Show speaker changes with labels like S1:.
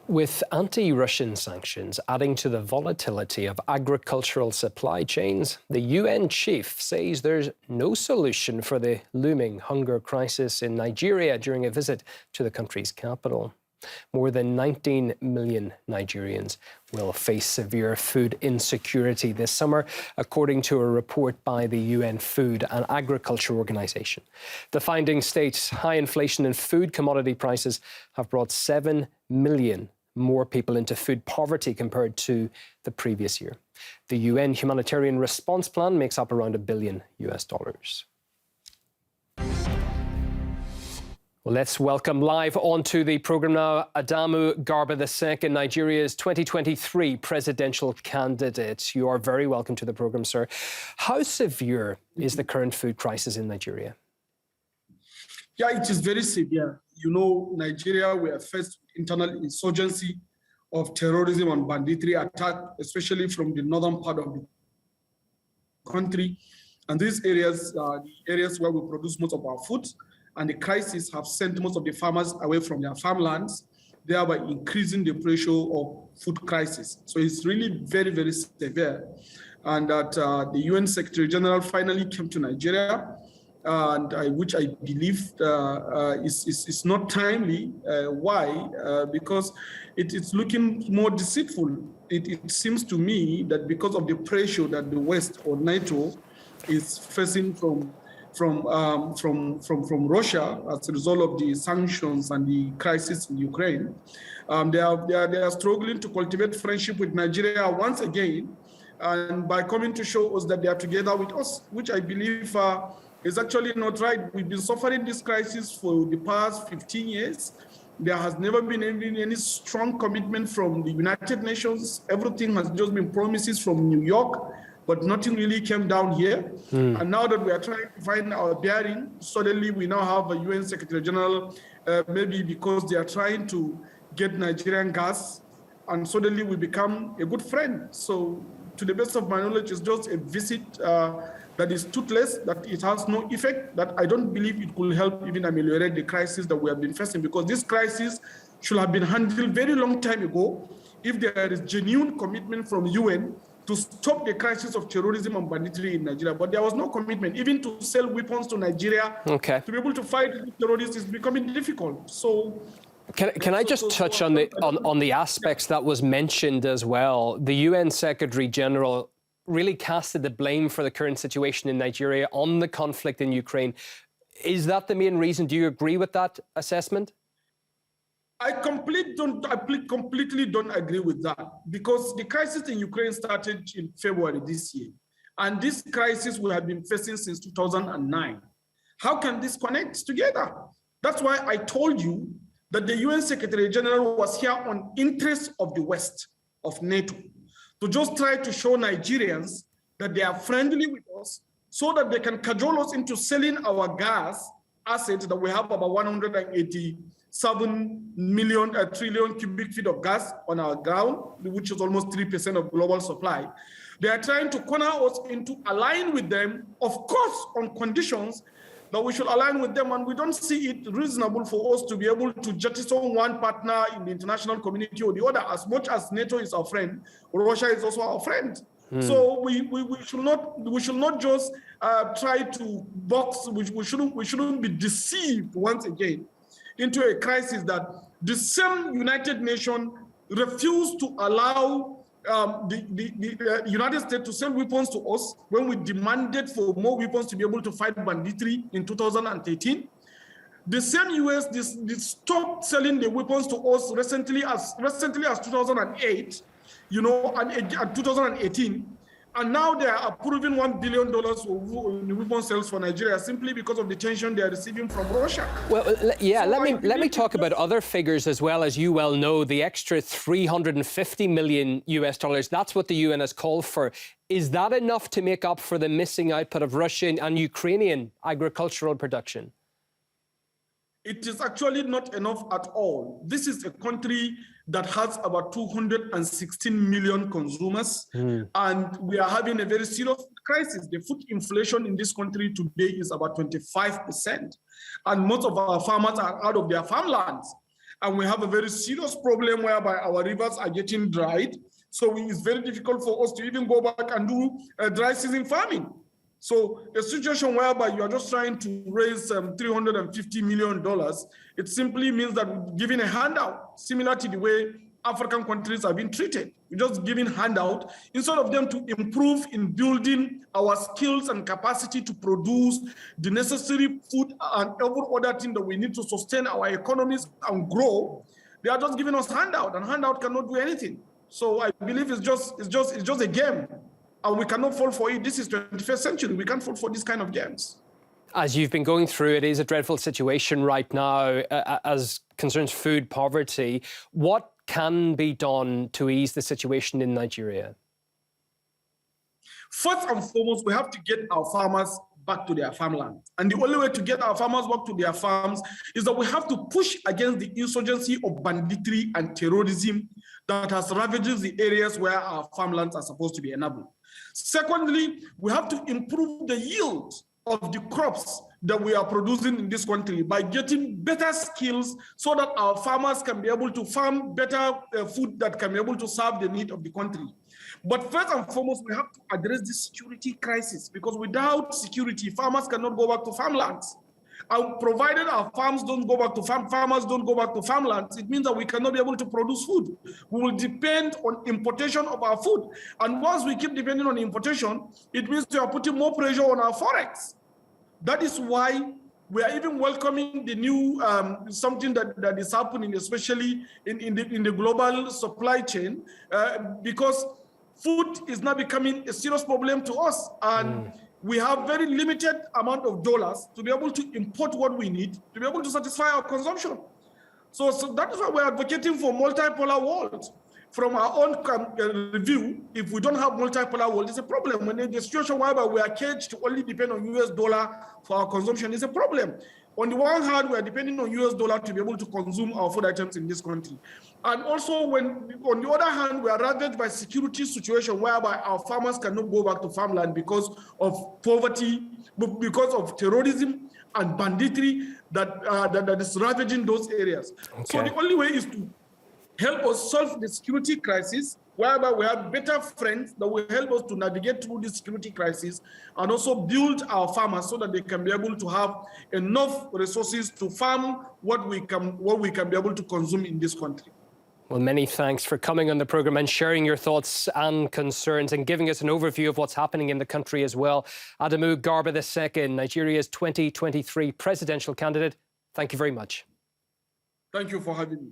S1: With anti-Russian sanctions adding to the volatility of agricultural supply chains, the UN chief says there's no solution for the looming hunger crisis in Nigeria during a visit to the country's capital. More than 19 million Nigerians will face severe food insecurity this summer, according to a report by the UN Food and Agriculture Organization. The findings state high inflation and food commodity prices have brought 7 million more people into food poverty compared to the previous year. The UN humanitarian response plan makes up around $1 billion. Well, let's welcome live onto the programme now Adamu Garba II, Nigeria's 2023 presidential candidate. You are very welcome to the programme, sir. How severe is the current food crisis in Nigeria?
S2: Yeah, it is very severe. You know, Nigeria, we are faced with internal insurgency of terrorism and banditry attack, especially from the northern part of the country. And these areas are the areas where we produce most of our food. And the crisis have sent most of the farmers away from their farmlands, thereby increasing the pressure of food crisis. So it's really very, very severe. And that the UN Secretary General finally came to Nigeria, and which I believe is not timely. Why? Because it's looking more deceitful. It seems to me that because of the pressure that the West or NATO is facing from Russia as a result of the sanctions and the crisis in Ukraine, they are struggling to cultivate friendship with Nigeria once again, and by coming to show us that they are together with us, which I believe is actually not right. We've been suffering this crisis for the past 15 years. There has never been any strong commitment from the United Nations. Everything has just been promises from New York, but nothing really came down here. And now that we are trying to find our bearing, suddenly we now have a UN Secretary General, maybe because they are trying to get Nigerian gas, and suddenly we become a good friend. So to the best of my knowledge, it's just a visit that is toothless, that it has no effect, that I don't believe it could help even ameliorate the crisis that we have been facing, because this crisis should have been handled very long time ago if there is genuine commitment from UN to stop the crisis of terrorism and banditry in Nigeria. But there was no commitment, even to sell weapons to Nigeria. To be able to fight terrorists is becoming difficult. So
S1: Can I just touch on the aspects that was mentioned as well? The UN Secretary General really casted the blame for the current situation in Nigeria on the conflict in Ukraine. Is that the main reason? Do you agree with that assessment?
S2: I completely don't agree with that, because the crisis in Ukraine started in February this year. And this crisis we have been facing since 2009. How can this connect together? That's why I told you that the UN Secretary General was here on interest of the West, of NATO, to just try to show Nigerians that they are friendly with us so that they can cajole us into selling our gas assets that we have about 187 trillion cubic feet of gas on our ground, which is almost 3% of global supply. They are trying to corner us into align with them, of course, on conditions that we should align with them, and we don't see it reasonable for us to be able to jettison one partner in the international community or the other. As much as NATO is our friend, Russia is also our friend. So we should not just try to box. We shouldn't be deceived once again into a crisis that the same United Nations refused to allow the United States to sell weapons to us when we demanded for more weapons to be able to fight banditry in 2013. The same US stopped selling the weapons to us recently as 2008, you know, and 2018. And now they are approving $1 billion in weapon sales for Nigeria simply because of the tension they are receiving from Russia.
S1: Well, yeah, so let me talk about other figures as well. As you well know, the extra $350 million US, that's what the UN has called for. Is that enough to make up for the missing output of Russian and Ukrainian agricultural production?
S2: It is actually not enough at all. This is a country that has about 216 million consumers, and we are having a very serious crisis. The food inflation in this country today is about 25%, and most of our farmers are out of their farmlands. And we have a very serious problem whereby our rivers are getting dried. So it's very difficult for us to even go back and do dry season farming. So a situation whereby you are just trying to raise $350 million, it simply means that we're giving a handout, similar to the way African countries have been treated. We're just giving handout instead of them to improve in building our skills and capacity to produce the necessary food and every other thing that we need to sustain our economies and grow. They are just giving us handout, and handout cannot do anything. So I believe it's just a game. And we cannot fall for it. This is 21st century. We can't fall for these kind of games.
S1: As you've been going through, it is a dreadful situation right now as concerns food poverty. What can be done to ease the situation in Nigeria?
S2: First and foremost, we have to get our farmers back to their farmland. And the only way to get our farmers back to their farms is that we have to push against the insurgency of banditry and terrorism that has ravaged the areas where our farmlands are supposed to be enabled. Secondly, we have to improve the yield of the crops that we are producing in this country by getting better skills so that our farmers can be able to farm better food that can be able to serve the need of the country. But first and foremost, we have to address this security crisis, because without security, farmers cannot go back to farmlands. And provided our farms don't go back to farmers don't go back to farmlands, it means that we cannot be able to produce food. We will depend on importation of our food. And once we keep depending on importation, it means we are putting more pressure on our forex. That is why we are even welcoming the new something that is happening, especially in the global supply chain, because food is now becoming a serious problem to us. And we have very limited amount of dollars to be able to import what we need to be able to satisfy our consumption. So that is why we're advocating for multipolar world. From our own review, if we don't have multipolar world, it's a problem. When in the situation whereby we are caged to only depend on US dollar for our consumption, it's a problem. On the one hand, we are depending on US dollar to be able to consume our food items in this country. And also, when on the other hand, we are ravaged by security situation whereby our farmers cannot go back to farmland because of poverty, because of terrorism and banditry that is ravaging those areas. Okay. So the only way is to help us solve the security crisis, whereby we have better friends that will help us to navigate through this security crisis, and also build our farmers so that they can be able to have enough resources to farm what we can be able to consume in this country.
S1: Well, many thanks for coming on the programme and sharing your thoughts and concerns and giving us an overview of what's happening in the country as well. Adamu Garba II, Nigeria's 2023 presidential candidate, thank you very much.
S2: Thank you for having me.